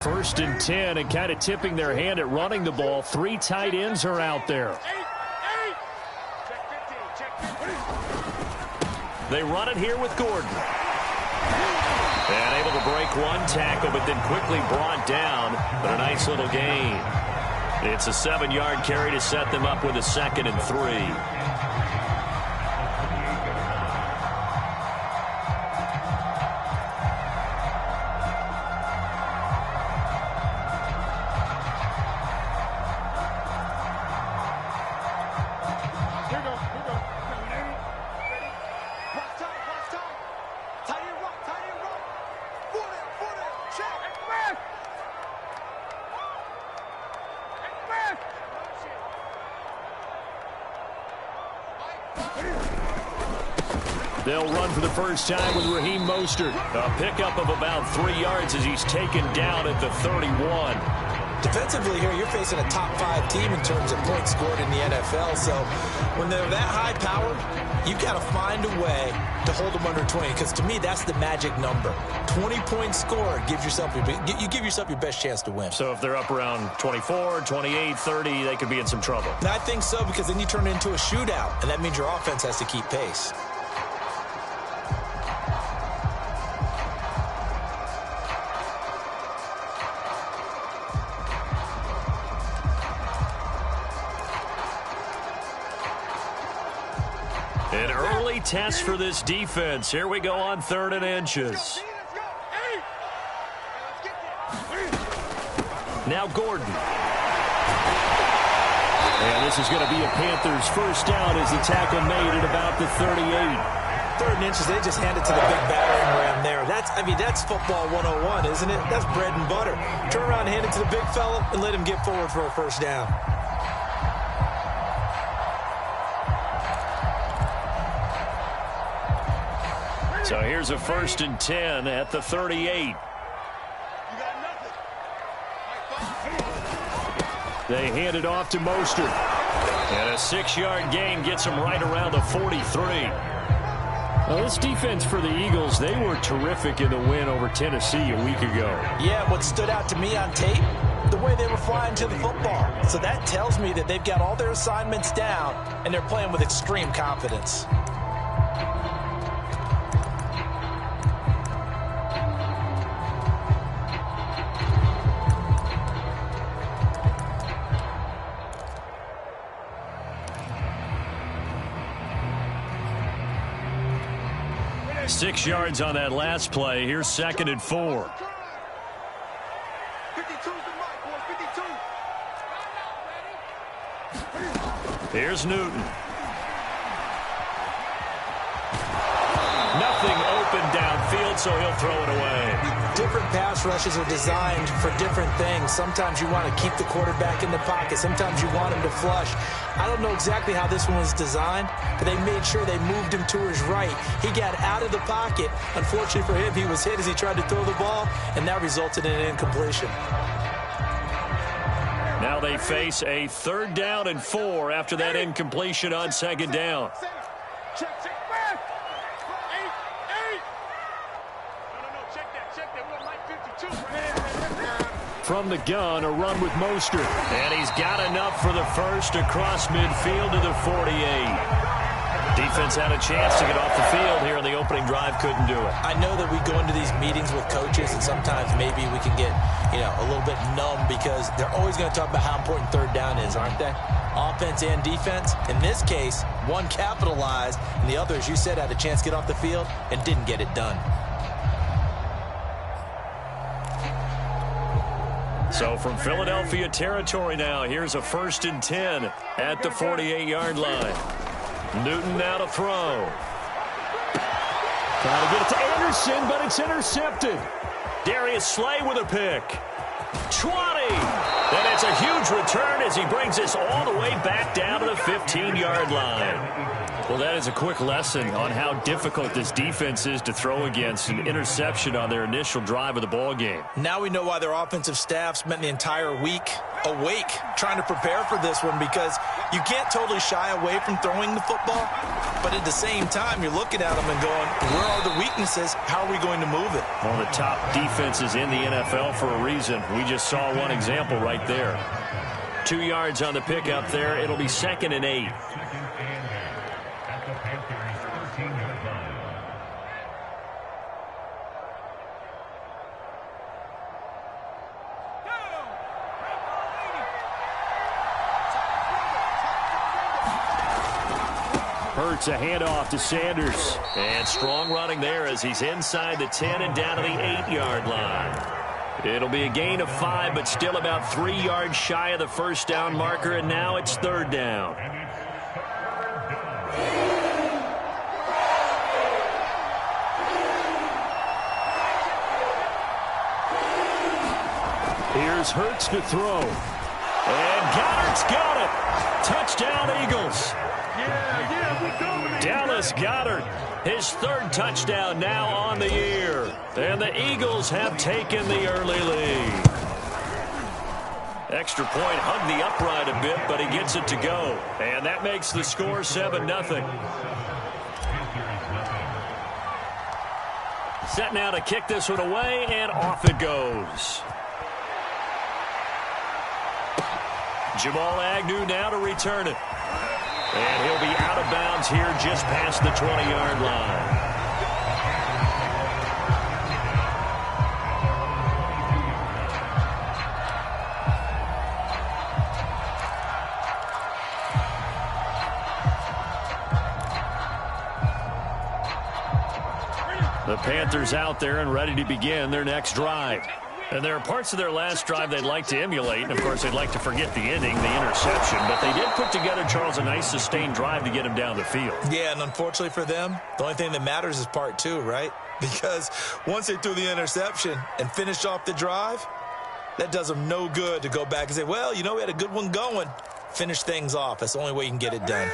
First and 10, and kind of tipping their hand at running the ball. 3 tight ends are out there. They run it here with Gordon. And able to break one tackle, but then quickly brought down. But a nice little gain. It's a 7-yard carry to set them up with a 2nd and 3. They'll run for the first time with Raheem Mostert. A pickup of about 3 yards as he's taken down at the 31. Defensively here, you're facing a top 5 team in terms of points scored in the NFL. So when they're that high powered, you've got to find a way to hold them under 20. Because to me, that's the magic number. 20 points scored gives yourself you give yourself your best chance to win. So if they're up around 24, 28, 30, they could be in some trouble. And I think so, because then you turn it into a shootout, and that means your offense has to keep pace. An early test for this defense. Here we go on 3rd and inches. Now Gordon. And this is going to be a Panthers first down as the tackle made at about the 38. 3rd and inches, they just hand it to the big battering ram there. That's football 101, isn't it? That's bread and butter. Turn around, hand it to the big fella, and let him get forward for a first down. So here's a 1st and 10 at the 38. They hand it off to Mostert. And a 6-yard gain gets him right around the 43. Well, this defense for the Eagles, they were terrific in the win over Tennessee a week ago. Yeah, what stood out to me on tape, the way they were flying to the football. So that tells me that they've got all their assignments down, and they're playing with extreme confidence. Six yards on that last play. Here's 2nd and 4. Here's Newton. Nothing open downfield, so he'll throw it away. Different pass rushes are designed for different things. Sometimes you want to keep the quarterback in the pocket. Sometimes you want him to flush. I don't know exactly how this one was designed, but they made sure they moved him to his right. He got out of the pocket. Unfortunately for him, he was hit as he tried to throw the ball, and that resulted in an incompletion. Now they face a 3rd down and 4 after that incompletion on 2nd down. From the gun, a run with Mostert. And he's got enough for the first across midfield to the 48. Defense had a chance to get off the field here in the opening drive, couldn't do it. I know that we go into these meetings with coaches, and sometimes maybe we can get, a little bit numb because they're always going to talk about how important 3rd down is, aren't they? Offense and defense. In this case, one capitalized, and the other, as you said, had a chance to get off the field and didn't get it done. So from Philadelphia territory now, here's a 1st and 10 at the 48-yard line. Newton now to throw. Trying to get it to Anderson, but it's intercepted. Darius Slay with a pick. 20. And it's a huge return as he brings us all the way back down to the 15-yard line. Well, that is a quick lesson on how difficult this defense is to throw against. An interception on their initial drive of the ball game. Now we know why their offensive staff spent the entire week awake, trying to prepare for this one, because you can't totally shy away from throwing the football, but at the same time, you're looking at them and going, where are the weaknesses? How are we going to move it? One of the top defenses in the NFL for a reason. We just saw one example right there. 2 yards on the pickup there. It'll be 2nd and 8. Hurts a handoff to Sanders. And strong running there as he's inside the 10 and down to the 8-yard line. It'll be a gain of 5, but still about 3 yards shy of the first down marker, and now it's 3rd down. Here's Hurts to throw. And Goddard's got it. Touchdown, Eagles. Dallas Goedert, his 3rd touchdown now on the year. And the Eagles have taken the early lead. Extra point hugged the upright a bit, but he gets it to go. And that makes the score 7-0. Set now to kick this one away, and off it goes. Jamal Agnew now to return it. And he'll be out of bounds here just past the 20-yard line. The Panthers out there and ready to begin their next drive. And there are parts of their last drive they'd like to emulate. And, of course, they'd like to forget the ending, the interception. But they did put together, Charles, a nice sustained drive to get him down the field. Yeah, and unfortunately for them, the only thing that matters is part 2, right? Because once they threw the interception and finished off the drive, that does them no good to go back and say, well, you know, we had a good one going. Finish things off. That's the only way you can get it done.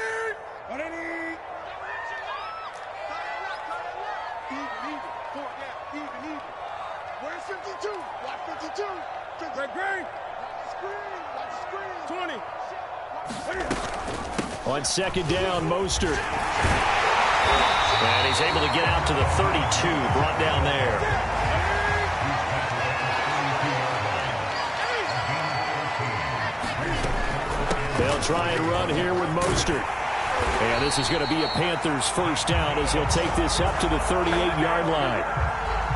On 2nd down, Mostert. And he's able to get out to the 32, brought down there. They'll try and run here with Mostert. And this is going to be a Panthers first down as he'll take this up to the 38-yard line.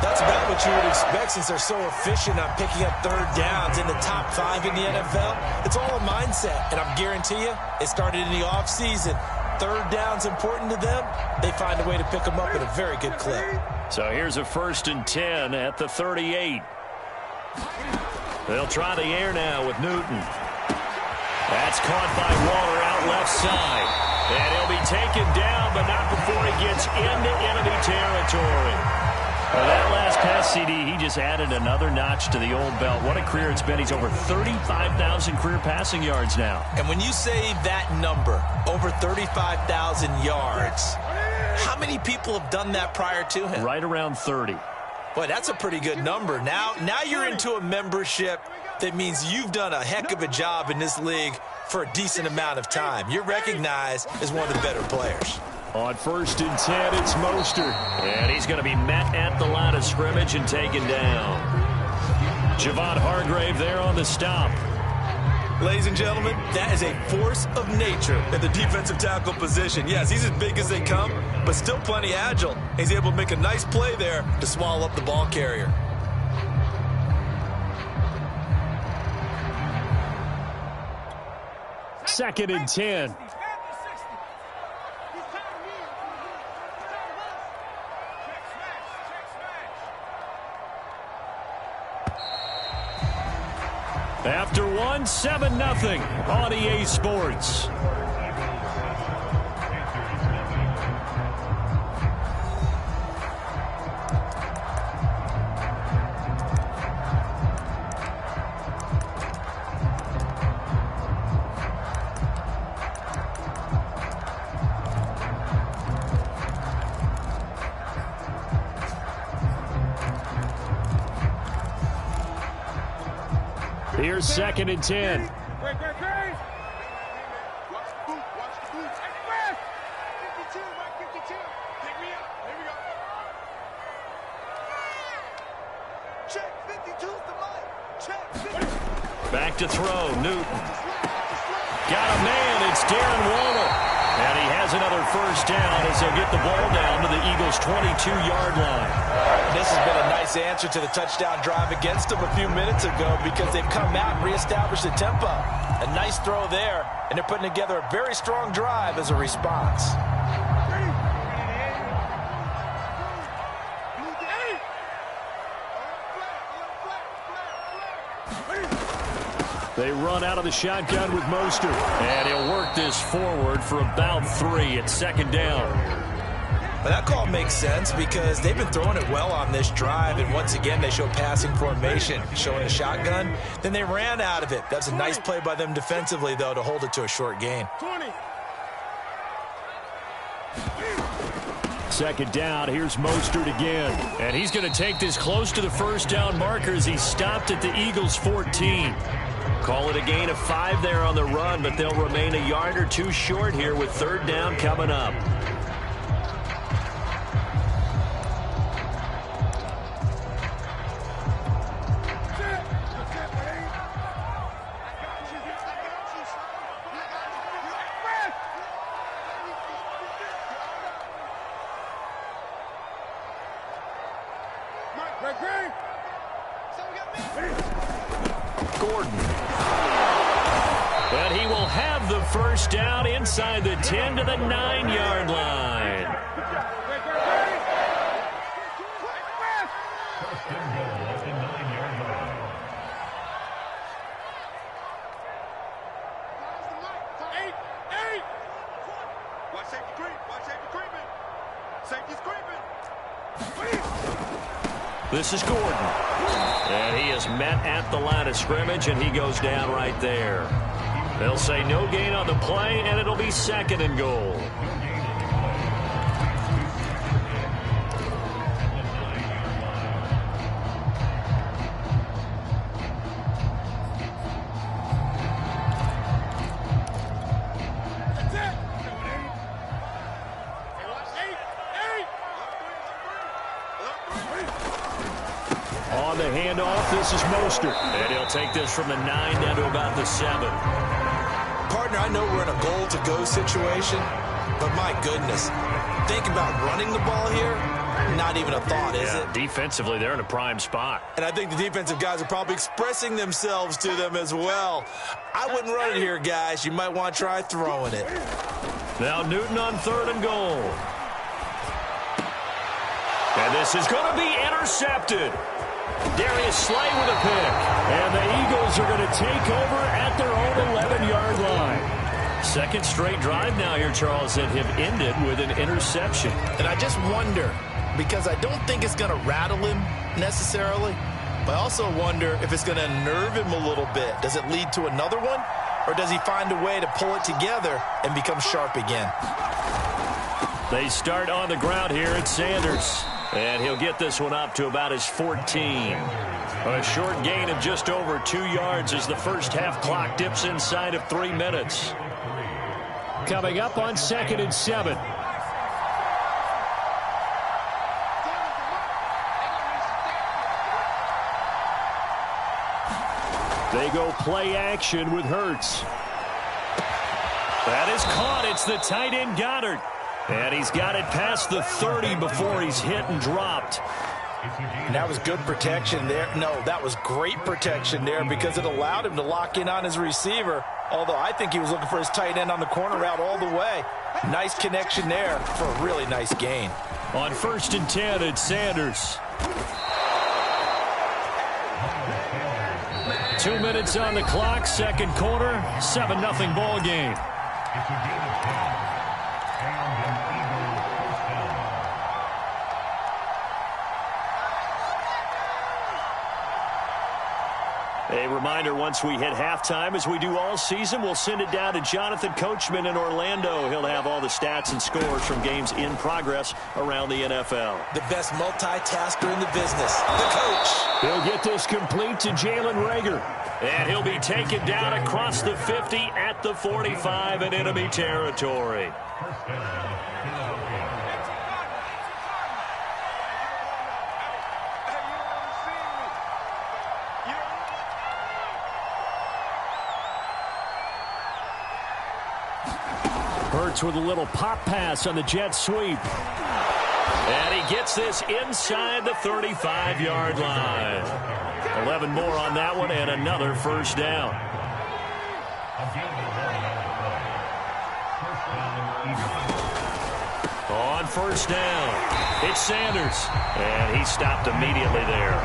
That's about what you would expect since they're so efficient on picking up 3rd downs in the top 5 in the NFL. It's all a mindset, and I guarantee you it started in the offseason. 3rd down's important to them. They find a way to pick them up at a very good clip. So here's a 1st and 10 at the 38. They'll try the air now with Newton. That's caught by Waller out left side. And he'll be taken down, but not before he gets into enemy territory. Well, that last pass CD, he just added another notch to the old belt. What a career it's been. He's over 35,000 career passing yards now. And when you say that number, over 35,000 yards, how many people have done that prior to him? Right around 30. Boy, that's a pretty good number. Now you're into a membership that means you've done a heck of a job in this league for a decent amount of time. You're recognized as one of the better players. On 1st and 10, it's Mostert. And he's going to be met at the line of scrimmage and taken down. Javon Hargrave there on the stop. Ladies and gentlemen, that is a force of nature at the defensive tackle position. Yes, he's as big as they come, but still plenty agile. He's able to make a nice play there to swallow up the ball carrier. Second and 10. After one, 7-0 on EA Sports. Here's 2nd and 10. Back to throw, Newton. Got a man, it's Darren Waller. And he has another first down as they'll get the ball down to the Eagles' 22-yard line. This has been a nice answer to the touchdown drive against them a few minutes ago because they've come out and reestablished the tempo. A nice throw there, and they're putting together a very strong drive as a response. They run out of the shotgun with Mostert. And he'll work this forward for about 3 at 2nd down. But that call makes sense because they've been throwing it well on this drive. And once again, they show passing formation, showing the shotgun. Then they ran out of it. That's a nice play by them defensively, though, to hold it to a short gain. 2nd down, here's Mostert again. And he's going to take this close to the first down marker as he stopped at the Eagles' 14. Call it a gain of 5 there on the run, but they'll remain a yard or 2 short here with 3rd down coming up. Gordon. But he will have the first down inside the 10 to the 9-yard line. This is Gordon. And he is met at the line of scrimmage, and he goes down right there. They'll say no gain on the play, and it'll be 2nd and goal. On the handoff, this is Mostert. And he'll take this from the 9 down to about the 7. Partner, I know we're in a goal-to-go situation, but my goodness, think about running the ball here. Not even a thought, is it? Defensively, they're in a prime spot. And I think the defensive guys are probably expressing themselves to them as well. I wouldn't run it here, guys. You might want to try throwing it. Now Newton on 3rd and goal. And this is going to be intercepted. Darius Slay with a pick. And the Eagles are going to take over at their own 11-yard line. Second straight drive now here, Charles, that have ended with an interception. And I just wonder, because I don't think it's going to rattle him necessarily, but I also wonder if it's going to unnerve him a little bit. Does it lead to another one? Or does he find a way to pull it together and become sharp again? They start on the ground here at Sanders. And he'll get this one up to about his 14. A short gain of just over 2 yards as the first half clock dips inside of 3 minutes. Coming up on 2nd and 7. They go play action with Hurts. That is caught. It's the tight end Goddard. And he's got it past the 30 before he's hit and dropped. And that was good protection there. No, that was great protection there because it allowed him to lock in on his receiver. Although I think he was looking for his tight end on the corner route all the way. Nice connection there for a really nice gain. On 1st and 10, it's Sanders. 2 minutes on the clock, second quarter, 7-0 ball game. A reminder, once we hit halftime, as we do all season, we'll send it down to Jonathan Coachman in Orlando. He'll have all the stats and scores from games in progress around the NFL. The best multitasker in the business, the coach. He'll get this complete to Jalen Reagor. And he'll be taken down across the 50 at the 45 in enemy territory. Hurts with a little pop pass on the jet sweep. And he gets this inside the 35-yard line. 11 more on that one and another first down. On first down, it's Sanders. And he stopped immediately there.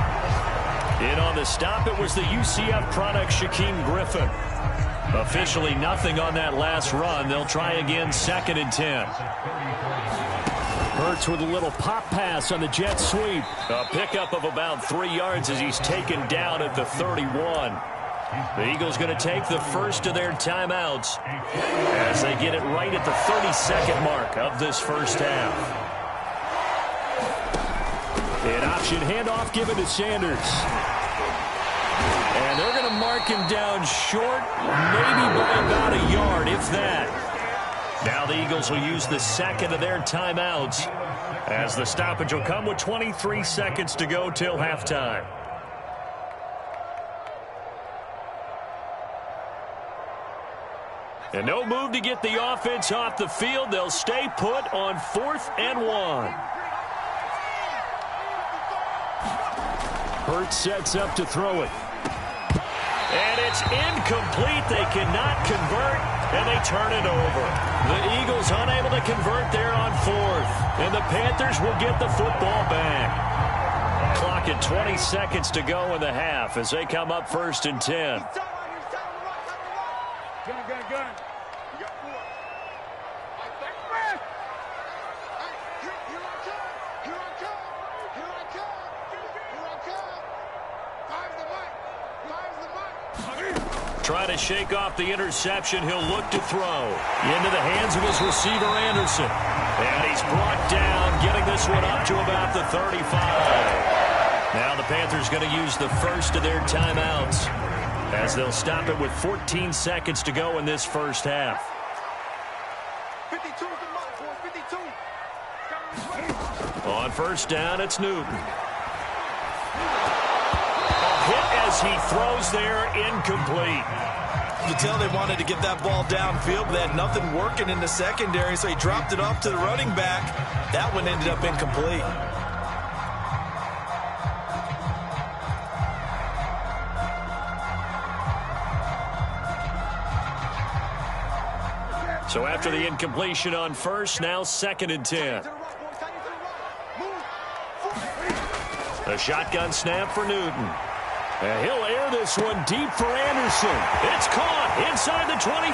In on the stop, it was the UCF product, Shaquem Griffin. Officially nothing on that last run. They'll try again, 2nd and 10. Hurts with a little pop pass on the jet sweep. A pickup of about 3 yards as he's taken down at the 31. The Eagles going to take the first of their timeouts as they get it right at the 32nd mark of this first half. An option handoff given to Sanders. And they're going to mark him down short, maybe by about a yard, if that. Now the Eagles will use the second of their timeouts as the stoppage will come with 23 seconds to go till halftime. And no move to get the offense off the field. They'll stay put on 4th and 1. Hurts sets up to throw it. And it's incomplete. They cannot convert, and they turn it over. The Eagles unable to convert there on 4th, and the Panthers will get the football back. Clock at 20 seconds to go in the half as they come up 1st and 10. Gun. You got 4. Here I come. Five's the mic. Trying to shake off the interception. He'll look to throw into the hands of his receiver, Anderson. And he's brought down, getting this one up to about the 35. Now the Panthers going to use the first of their timeouts as they'll stop it with 14 seconds to go in this first half. 52's the mark, boy. 52. On first down, it's Newton. A hit as he throws there, incomplete. You could tell they wanted to get that ball downfield, but they had nothing working in the secondary, so he dropped it off to the running back. That one ended up incomplete. So after the incompletion on first, now 2nd and 10. A shotgun snap for Newton. And he'll air this one deep for Anderson. It's caught inside the 25.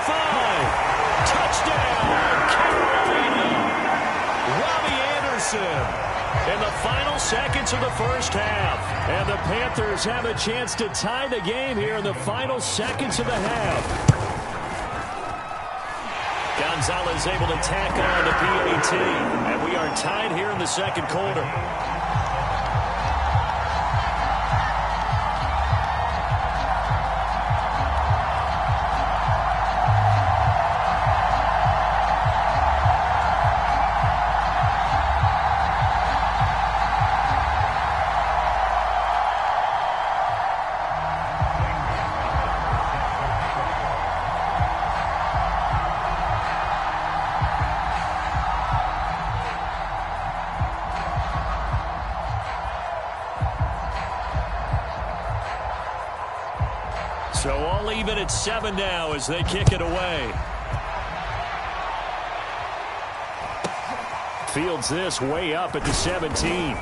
Touchdown, Carolina. Robbie Anderson in the final seconds of the first half. And the Panthers have a chance to tie the game here in the final seconds of the half. Gonzalez able to tack on the PAT. And we are tied here in the second quarter. So all even at 7 now as they kick it away. Fields this way up at the 17.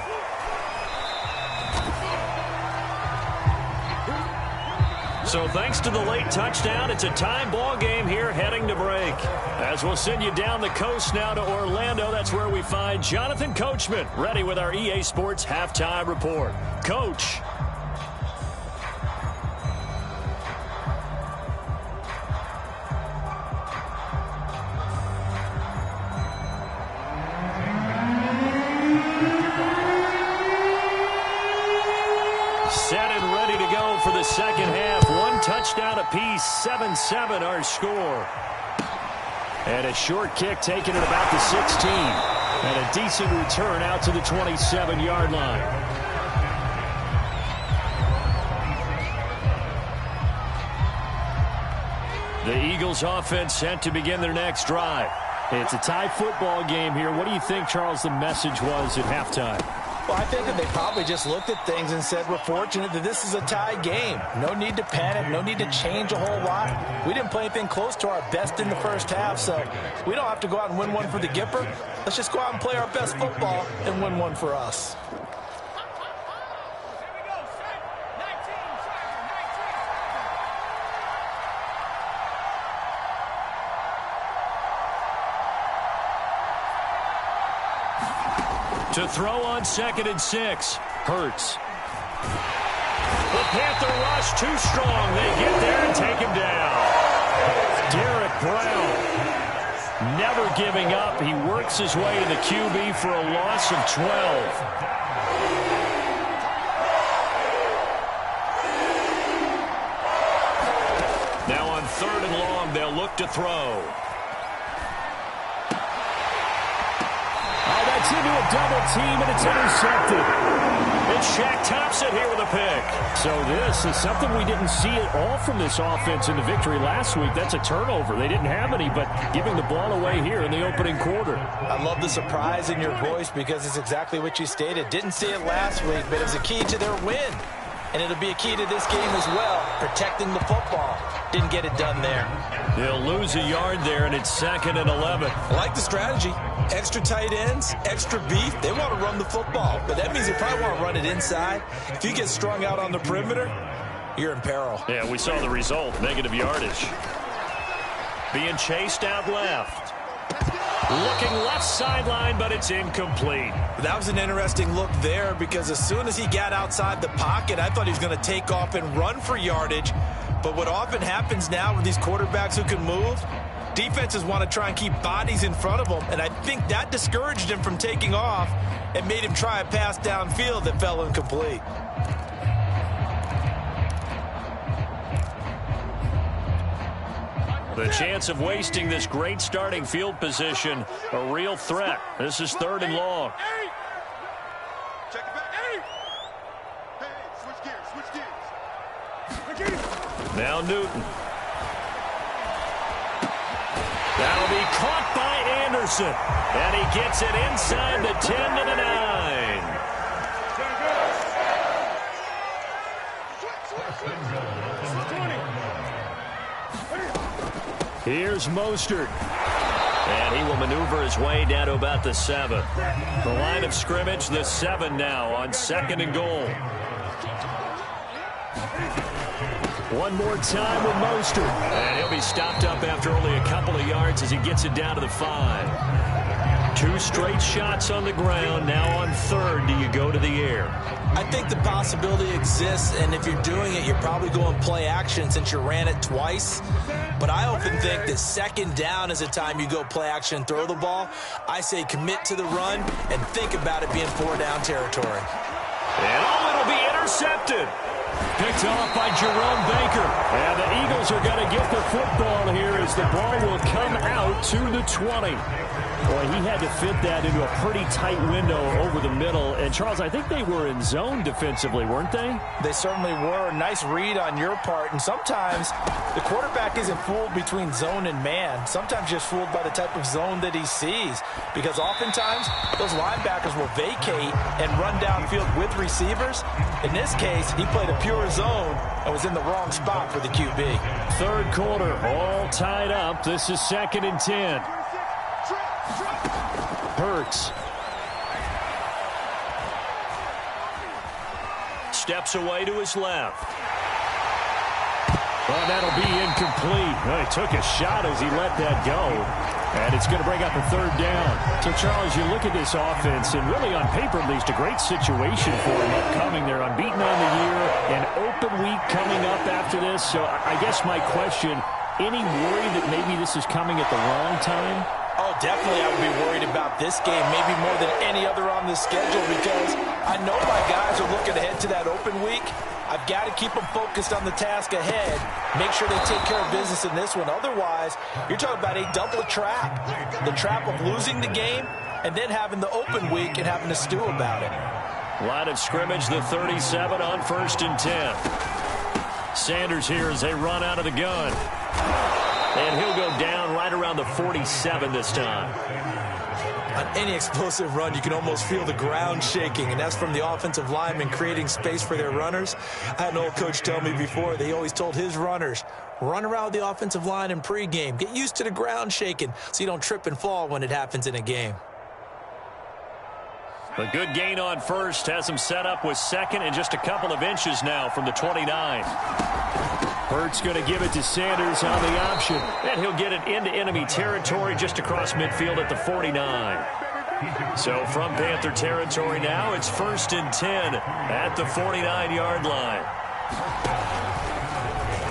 So thanks to the late touchdown, it's a tie ball game here heading to break. As we'll send you down the coast now to Orlando, that's where we find Jonathan Coachman ready with our EA Sports halftime report. Coach. touchdown apiece. 7-7 our score. And a short kick taken at about the 16. And a decent return out to the 27-yard line. The Eagles offense set to begin their next drive. It's a tie football game here. What do you think, Charles, the message was at halftime? Well, I think that they probably just looked at things and said, we're fortunate that this is a tie game. No need to panic. No need to change a whole lot. We didn't play anything close to our best in the first half, so we don't have to go out and win one for the Gipper. Let's just go out and play our best football and win one for us. To throw on 2nd and 6. Hurts. The Panther rush too strong. They get there and take him down. Derek Brown never giving up. He works his way to the QB for a loss of 12. Now on 3rd and long, they'll look to throw. Into a double team, and it's intercepted. It's Shaq Thompson here with a pick. So this is something we didn't see at all from this offense in the victory last week. That's a turnover. They didn't have any, but giving the ball away here in the opening quarter. I love the surprise in your voice because it's exactly what you stated. Didn't see it last week, but it was a key to their win. And it'll be a key to this game as well, protecting the football. Didn't get it done there. They'll lose a yard there, and it's 2nd and 11. I like the strategy. Extra tight ends, extra beef. They want to run the football, but that means they probably want to run it inside. If you get strung out on the perimeter, you're in peril. Yeah, we saw the result, negative yardage. Being chased out left. Looking left sideline, but it's incomplete. That was an interesting look there because as soon as he got outside the pocket, I thought he was going to take off and run for yardage. But what often happens now with these quarterbacks who can move, defenses want to try and keep bodies in front of them, and I think that discouraged him from taking off and made him try a pass downfield that fell incomplete. The chance of wasting this great starting field position, a real threat. This is 3rd and long. Check it back. Hey, switch gears. Now Newton. That'll be caught by Anderson. And he gets it inside the 10 to the 9. Here's Mostert. And he will maneuver his way down to about the 7. The line of scrimmage, the 7 now on 2nd and goal. One more time with Mostert. And he'll be stopped up after only a couple of yards as he gets it down to the 5. 2 straight shots on the ground. Now on 3rd, do you go to the air? I think the possibility exists, and if you're doing it, you're probably going play action since you ran it twice. But I often think that 2nd down is a time you go play action and throw the ball. I say commit to the run and think about it being 4-down territory. And it'll be intercepted. Picked off by Jerome Baker. And the Eagles are going to get the football here as the ball will come out to the 20. Boy, he had to fit that into a pretty tight window over the middle. And, Charles, I think they were in zone defensively, weren't they? They certainly were. Nice read on your part. And sometimes the quarterback isn't fooled between zone and man. Sometimes just fooled by the type of zone that he sees. Because oftentimes, those linebackers will vacate and run downfield with receivers. In this case, he played a pure zone and was in the wrong spot for the QB. 3rd quarter, all tied up. This is 2nd and 10. Hurts. Steps away to his left. Well, that'll be incomplete. Well, he took a shot as he let that go. And it's going to bring up a 3rd down. So, Charles, you look at this offense, and really on paper, at least, a great situation for them upcoming. They're unbeaten on the year, an open week coming up after this. So, I guess my question, any worry that maybe this is coming at the wrong time? Oh, definitely I would be worried about this game, maybe more than any other on the schedule, because I know my guys are looking ahead to that open week. I've got to keep them focused on the task ahead. Make sure they take care of business in this one. Otherwise, you're talking about a double trap. The trap of losing the game and then having the open week and having to stew about it. Line of scrimmage, the 37 on 1st and 10. Sanders here as they run out of the gun. And he'll go down right around the 47 this time. On any explosive run, you can almost feel the ground shaking, and that's from the offensive linemen creating space for their runners. I had an old coach tell me before, they always told his runners, run around the offensive line in pregame. Get used to the ground shaking so you don't trip and fall when it happens in a game. A good gain on first has him set up with second and just a couple of inches now from the 29. Hurts going to give it to Sanders on the option. And he'll get it into enemy territory just across midfield at the 49. So from Panther territory now, it's 1st and 10 at the 49-yard line.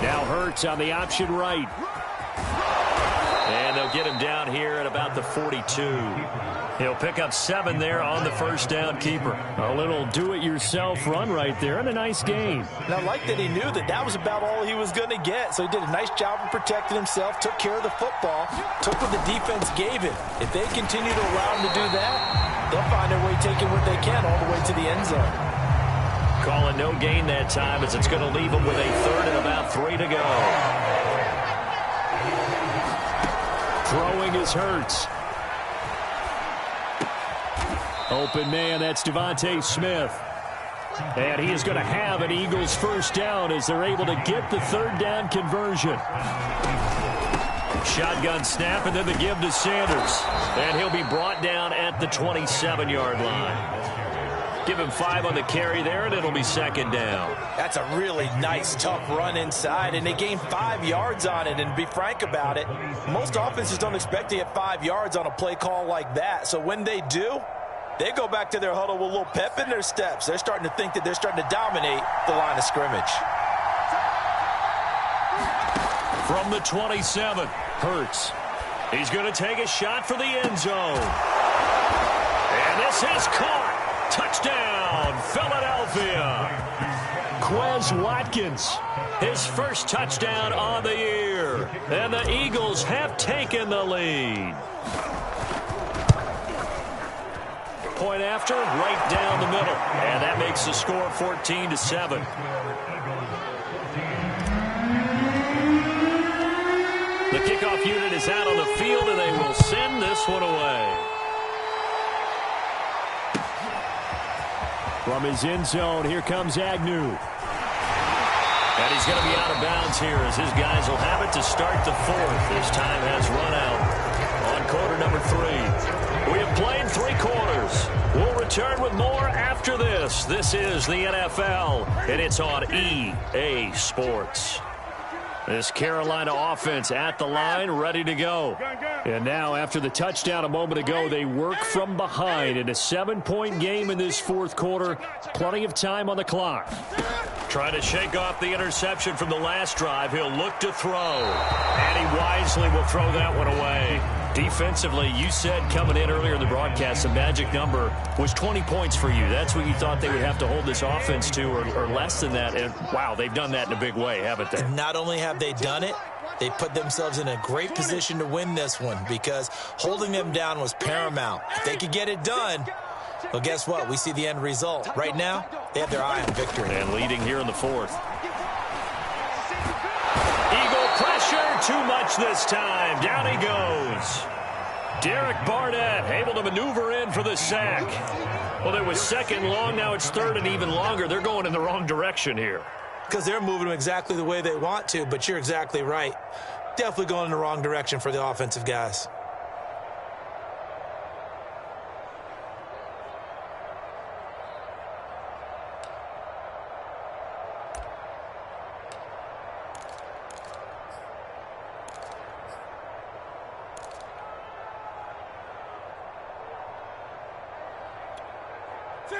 Now Hurts on the option right. And they'll get him down here at about the 42. He'll pick up 7 there on the first down keeper. A little do-it-yourself run right there and a nice gain. And I like that he knew that that was about all he was going to get. So he did a nice job of protecting himself, took care of the football, took what the defense gave him. If they continue to allow him to do that, they'll find their way taking what they can all the way to the end zone. Calling no gain that time as it's going to leave him with a 3rd and about 3 to go. Throwing is Hurts. Open man, that's Devontae Smith. And he is going to have an Eagles first down as they're able to get the 3rd down conversion. Shotgun snap and then the give to Sanders. And he'll be brought down at the 27-yard line. Give him 5 on the carry there, and it'll be 2nd down. That's a really nice, tough run inside, and they gained 5 yards on it. And to be frank about it, most offenses don't expect to get 5 yards on a play call like that. So when they do, they go back to their huddle with a little pep in their steps. They're starting to think that they're starting to dominate the line of scrimmage. From the 27, Hurts. He's going to take a shot for the end zone. And this is caught. Touchdown, Philadelphia. Quez Watkins, his first touchdown on the year. And the Eagles have taken the lead. Point after, right down the middle. And that makes the score 14-7. The kickoff unit is out on the field, and they will send this one away. From his end zone, here comes Agnew. And he's going to be out of bounds here as his guys will have it to start the 4th. His time has run out on quarter number 3. We have played 3 quarters. We'll return with more after this. This is the NFL, and it's on EA Sports. This Carolina offense at the line, ready to go. And now, after the touchdown a moment ago, they work from behind in a 7-point game in this 4th quarter. Plenty of time on the clock. Trying to shake off the interception from the last drive. He'll look to throw. And he wisely will throw that one away. Defensively, you said coming in earlier in the broadcast, the magic number was 20 points for you. That's what you thought they would have to hold this offense to, or less than that. And, wow, they've done that in a big way, haven't they? And not only have they done it, they put themselves in a great position to win this one because holding them down was paramount. If they could get it done, well, guess what? We see the end result. Right now, they have their eye on victory. And leading here in the 4th. Eagle pressure, too much this time. Down he goes. Derek Barnett able to maneuver in for the sack. Well, it was 2nd and long. Now it's 3rd and even longer. They're going in the wrong direction here. Because they're moving them exactly the way they want to, but you're exactly right. Definitely going in the wrong direction for the offensive guys.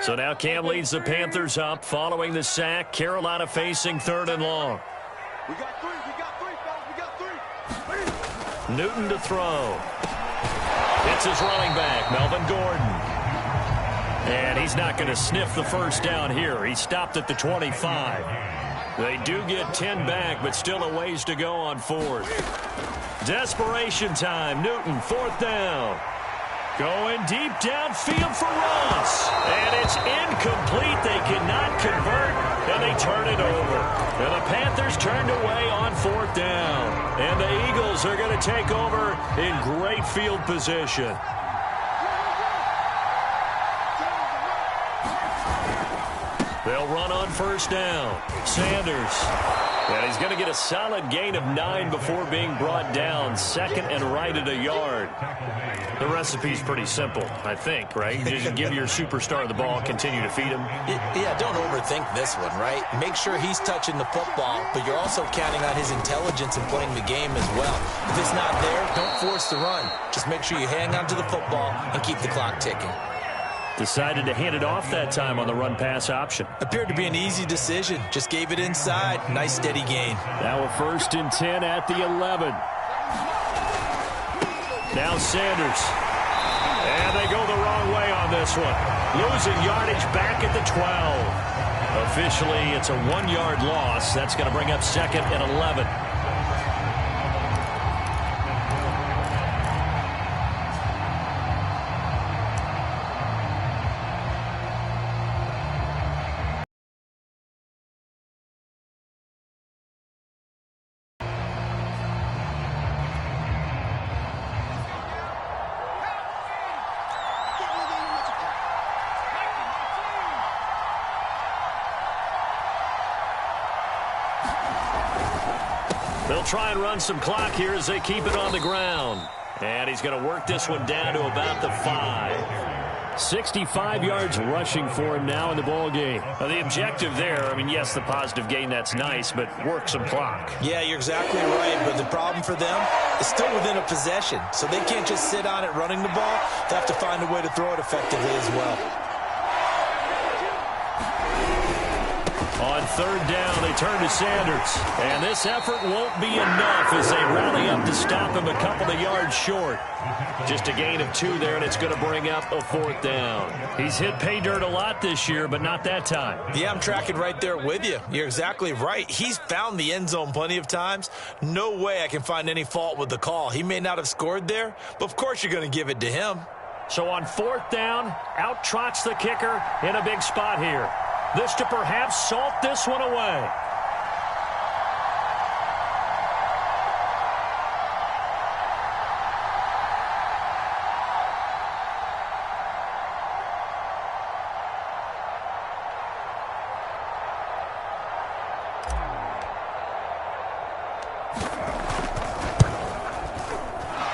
So now Cam leads the Panthers up following the sack. Carolina facing 3rd and long. We got 3, fellas, we got 3. Newton to throw. It's his running back, Melvin Gordon. And he's not going to sniff the first down here. He stopped at the 25. They do get 10 back, but still a ways to go on fourth. Desperation time. Newton, fourth down. Going deep downfield for Ross. And it's incomplete. They cannot convert, and they turn it over. And the Panthers turned away on fourth down. And the Eagles are going to take over in great field position. They'll run on first down. Sanders. And he's going to get a solid gain of 9 before being brought down. Second and right at a yard. The recipe's pretty simple, I think, right? Just give your superstar the ball, continue to feed him. Yeah, don't overthink this one, right? Make sure he's touching the football, but you're also counting on his intelligence in playing the game as well. If it's not there, don't force the run. Just make sure you hang on to the football and keep the clock ticking. Decided to hand it off that time on the run-pass option. Appeared to be an easy decision. Just gave it inside. Nice, steady gain. Now a 1st and 10 at the 11. Now Sanders. And they go the wrong way on this one. Losing yardage back at the 12. Officially, it's a 1-yard loss. That's going to bring up 2nd and 11. They'll try and run some clock here as they keep it on the ground. And he's going to work this one down to about the 5. 65 yards rushing for him now in the ball game. The objective there, I mean, yes, the positive gain, that's nice, but work some clock. Yeah, you're exactly right, but the problem for them is still within a possession, so they can't just sit on it running the ball. They have to find a way to throw it effectively as well. On 3rd down, they turn to Sanders. And this effort won't be enough as they rally up to stop him a couple of yards short. Just a gain of 2 there, and it's going to bring up a 4th down. He's hit pay dirt a lot this year, but not that time. Yeah, I'm tracking right there with you. You're exactly right. He's found the end zone plenty of times. No way I can find any fault with the call. He may not have scored there, but of course you're going to give it to him. So on 4th down, out trots the kicker in a big spot here. This to perhaps salt this one away.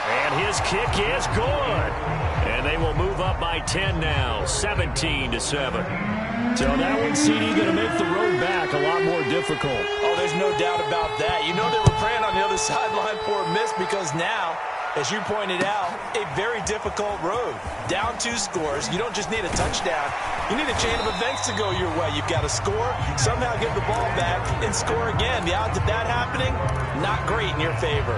And his kick is good. And they will move up by 10 now, 17-7. So that one, CD, going to make the road back a lot more difficult. Oh, there's no doubt about that. You know they were praying on the other sideline for a miss because now, as you pointed out, a very difficult road. Down 2 scores. You don't just need a touchdown. You need a chain of events to go your way. You've got to score, somehow get the ball back, and score again. The odds of that happening, not great in your favor.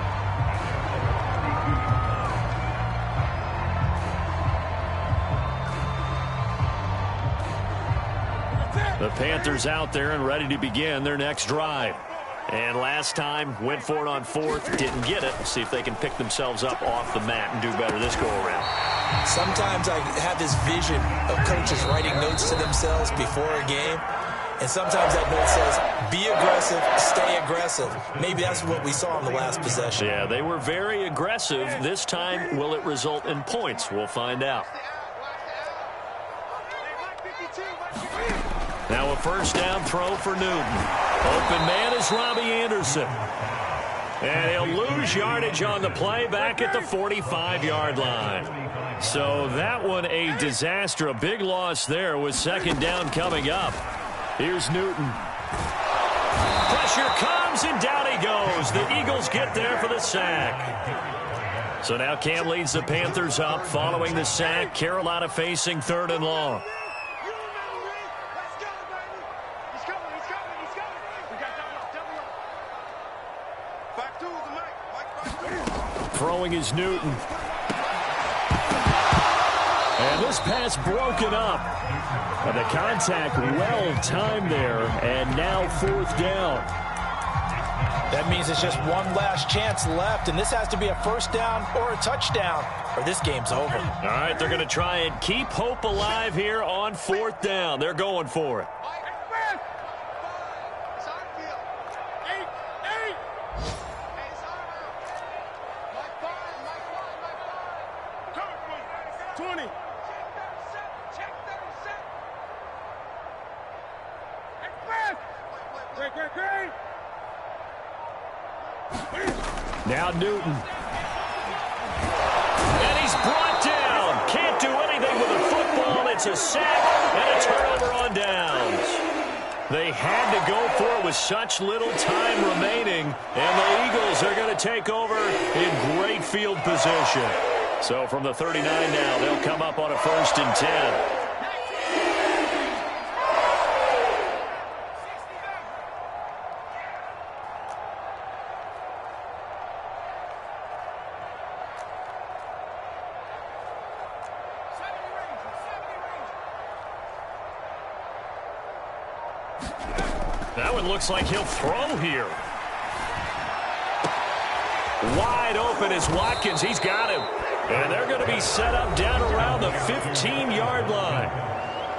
The Panthers out there and ready to begin their next drive. And last time, went for it on 4th, didn't get it. See if they can pick themselves up off the mat and do better this go-around. Sometimes I have this vision of coaches writing notes to themselves before a game. And sometimes that note says, be aggressive, stay aggressive. Maybe that's what we saw in the last possession. Yeah, they were very aggressive. This time, will it result in points? We'll find out. Now a 1st down throw for Newton. Open man is Robbie Anderson. And he'll lose yardage on the play back at the 45-yard line. So that one a disaster. A big loss there with 2nd down coming up. Here's Newton. Pressure comes and down he goes. The Eagles get there for the sack. So now Cam leads the Panthers up following the sack. Carolina facing 3rd and long. Throwing is Newton. And this pass broken up. And the contact well timed there, and now 4th down. That means it's just one last chance left, and this has to be a 1st down or a touchdown, or this game's over. All right, they're going to try and keep hope alive here on 4th down. They're going for it. Now Newton. And he's brought down. Can't do anything with the football. It's a sack and a turnover on downs. They had to go for it with such little time remaining. And the Eagles are going to take over in great field position. So from the 39 now, they'll come up on a 1st and 10. That one looks like he'll throw here. Wide open is Watkins. He's got him. And they're going to be set up down around the 15-yard line.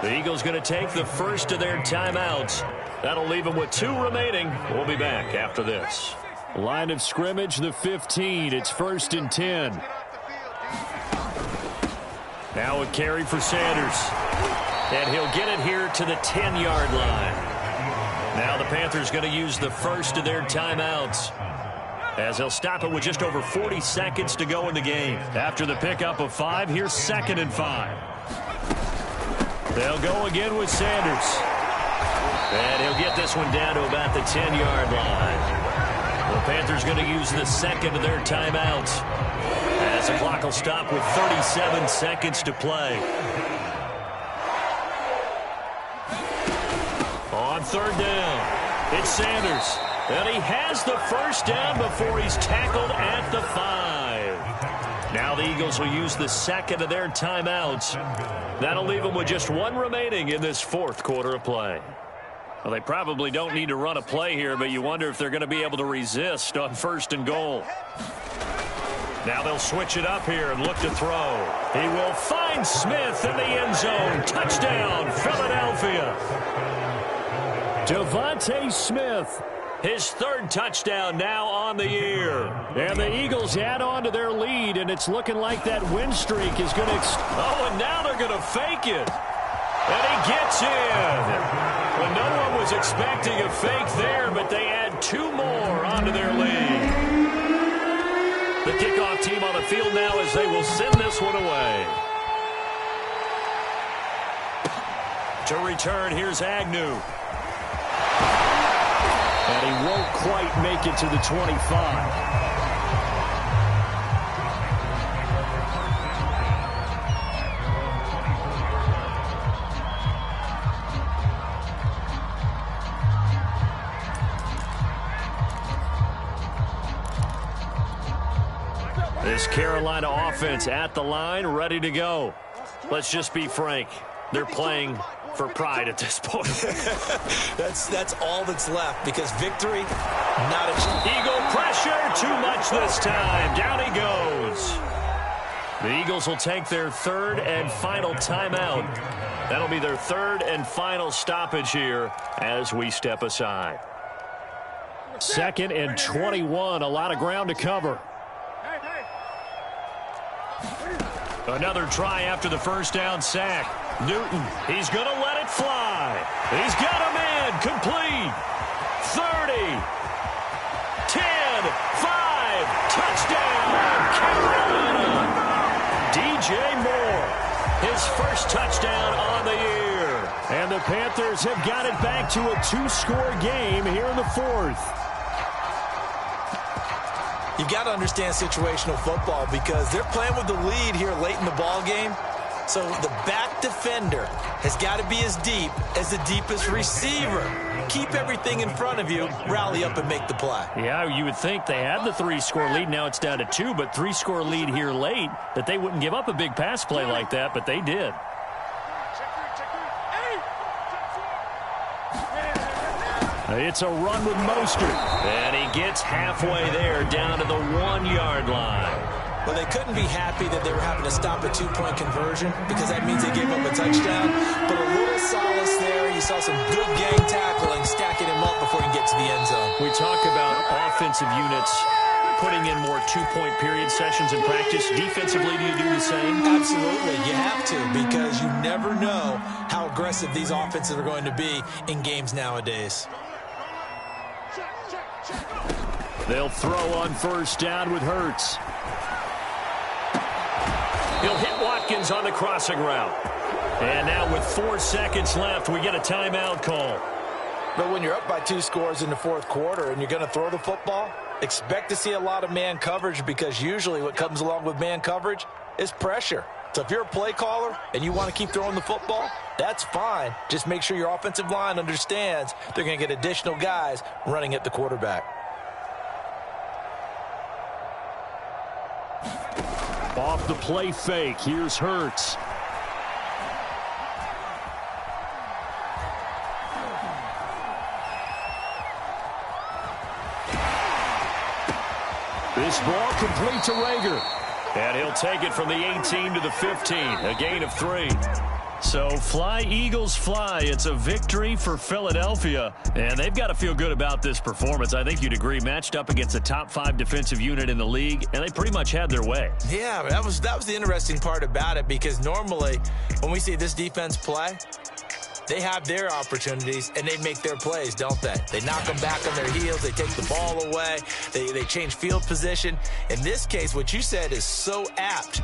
The Eagles going to take the first of their timeouts. That'll leave them with 2 remaining. We'll be back after this. Line of scrimmage, the 15. It's 1st and 10. Now a carry for Sanders. And he'll get it here to the 10-yard line. Now the Panthers going to use the first of their timeouts, as they'll stop it with just over 40 seconds to go in the game. After the pickup of 5, here's 2nd and 5. They'll go again with Sanders. And he'll get this one down to about the 10-yard line. The Panthers going to use the second of their timeouts, as the clock will stop with 37 seconds to play. On 3rd down, it's Sanders. And he has the 1st down before he's tackled at the 5. Now the Eagles will use the second of their timeouts. That'll leave them with just 1 remaining in this 4th quarter of play. Well, they probably don't need to run a play here, but you wonder if they're going to be able to resist on 1st and goal. Now they'll switch it up here and look to throw. He will find Smith in the end zone. Touchdown, Philadelphia. Devontae Smith, his 3rd touchdown now on the year. And the Eagles add on to their lead, and it's looking like that win streak is going to... Oh, and now they're going to fake it. And he gets in. Well, no one was expecting a fake there, but they add 2 more onto their lead. The kickoff team on the field now as they will send this one away. To return, here's Agnew. And he won't quite make it to the 25. This Carolina offense at the line, ready to go. Let's just be frank. They're playing for pride at this point. That's all that's left, because victory, not a chance. Eagle pressure, too much this time. Down he goes. The Eagles will take their 3rd and final timeout. That'll be their 3rd and final stoppage here as we step aside. 2nd and 21, a lot of ground to cover. Another try after the 1st down sack. Newton, he's going to let it fly. He's got a man, complete. 30, 10, 5, touchdown, Carolina. DJ Moore, his 1st touchdown on the year. And the Panthers have got it back to a 2-score game here in the 4th. You've got to understand situational football, because they're playing with the lead here late in the ball game. So the back defender has got to be as deep as the deepest receiver. Keep everything in front of you, rally up and make the play. Yeah, you would think they had the 3-score lead. Now it's down to 2, but 3-score lead here late, that they wouldn't give up a big pass play like that, but they did. It's a run with Mostert, and he gets halfway there down to the 1-yard line. Well, they couldn't be happy that they were having to stop a 2-point conversion because that means they gave up a touchdown. But a little solace there. You saw some good gang tackling, stacking him up before he can get to the end zone. We talk about offensive units putting in more 2-point period sessions in practice. Defensively, do you do the same? Absolutely. You have to because you never know how aggressive these offenses are going to be in games nowadays. They'll throw on first down with Hurts. He'll hit Watkins on the crossing route. And now with 4 seconds left, we get a timeout call. But when you're up by 2 scores in the fourth quarter and you're going to throw the football, expect to see a lot of man coverage because usually what comes along with man coverage is pressure. So if you're a play caller and you want to keep throwing the football, that's fine. Just make sure your offensive line understands they're going to get additional guys running at the quarterback. Off the play fake, here's Hurts. This ball complete to Rager. And he'll take it from the 18 to the 15, a gain of 3. So fly, Eagles, fly. It's a victory for Philadelphia, and they've got to feel good about this performance. I think you'd agree, matched up against a top 5 defensive unit in the league, and they pretty much had their way. Yeah, that was the interesting part about it because normally when we see this defense play, they have their opportunities, and they make their plays, don't they? They knock them back on their heels. They take the ball away. They change field position. In this case, what you said is so apt.